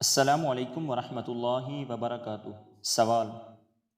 السلام علیکم ورحمۃ اللہ وبرکاتہ۔ سوال: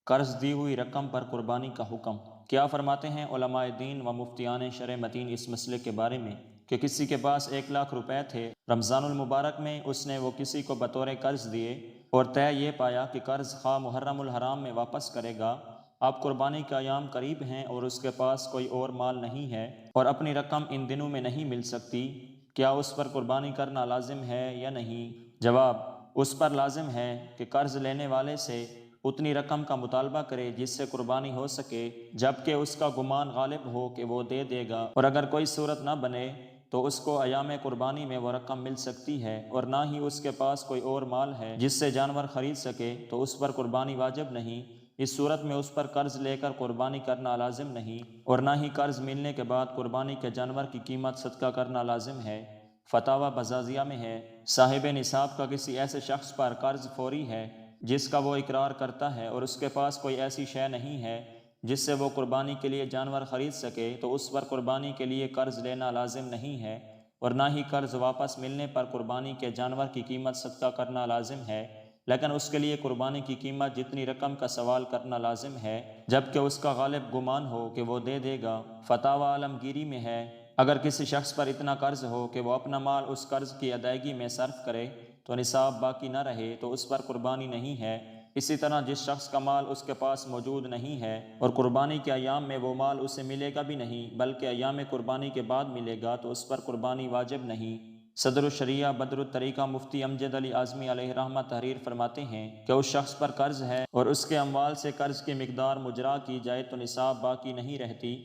قرض دی ہوئی رقم پر قربانی کا حکم کیا فرماتے ہیں علماء دین و مفتیان شرع متین اس مسئلے کے بارے میں کہ کسی کے پاس 1 لاکھ روپے تھے، رمضان المبارک میں اس نے وہ کسی کو بطور قرض دیے اور طے یہ پایا کہ قرض خواہ محرم الحرام میں واپس کرے گا۔ اب قربانی کے ایام قریب ہیں اور اس کے پاس کوئی اور مال نہیں ہے اور اپنی رقم ان دنوں میں نہیں مل سکتی، کیا اس پر قربانی کرنا لازم ہے یا نہیں؟ جواب: اس پر لازم ہے کہ قرض لینے والے سے اتنی رقم کا مطالبہ کرے جس سے قربانی ہو سکے، جبکہ اس کا گمان غالب ہو کہ وہ دے دے گا، اور اگر کوئی صورت نہ بنے تو اس کو ایام قربانی میں وہ رقم مل سکتی ہے، اور نہ ہی اس کے پاس کوئی اور مال ہے جس سے جانور خرید سکے تو اس پر قربانی واجب نہیں۔ اس صورت میں اس پر قرض لے کر قربانی کرنا لازم نہیں، اور نہ ہی قرض ملنے کے بعد قربانی کے جانور کی قیمت صدقہ کرنا لازم ہے۔ فتاوی بزازیہ میں ہے: صاحب نصاب کا کسی ایسے شخص پر قرض فوری ہے جس کا وہ اقرار کرتا ہے اور اس کے پاس کوئی ایسی شے نہیں ہے جس سے وہ قربانی کے لیے جانور خرید سکے، تو اس پر قربانی کے لیے قرض لینا لازم نہیں ہے، اور نہ ہی قرض واپس ملنے پر قربانی کے جانور کی قیمت صدقہ کرنا لازم ہے، لیکن اس کے لیے قربانی کی قیمت جتنی رقم کا سوال کرنا لازم ہے، جبکہ اس کا غالب گمان ہو کہ وہ دے دے گا۔ فتاوی عالمگیری میں ہے: اگر کسی شخص پر اتنا قرض ہو کہ وہ اپنا مال اس قرض کی ادائیگی میں صرف کرے تو نصاب باقی نہ رہے تو اس پر قربانی نہیں ہے۔ اسی طرح جس شخص کا مال اس کے پاس موجود نہیں ہے اور قربانی کے ایام میں وہ مال اسے ملے گا بھی نہیں بلکہ ایام قربانی کے بعد ملے گا تو اس پر قربانی واجب نہیں۔ صدر الشریعہ بدر الطریقہ مفتی امجد علی اعظمی علیہ رحمہ تحریر فرماتے ہیں کہ اس شخص پر قرض ہے اور اس کے اموال سے قرض کی مقدار مجرا کی جائے تو نصاب باقی نہیں رہتی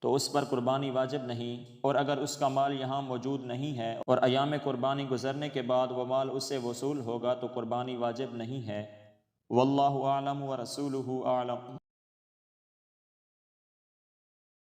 تو اس پر قربانی واجب نہیں، اور اگر اس کا مال یہاں موجود نہیں ہے اور ایام قربانی گزرنے کے بعد وہ مال اسے وصول ہوگا تو قربانی واجب نہیں ہے۔ واللہ اعلم ورسولہ اعلم۔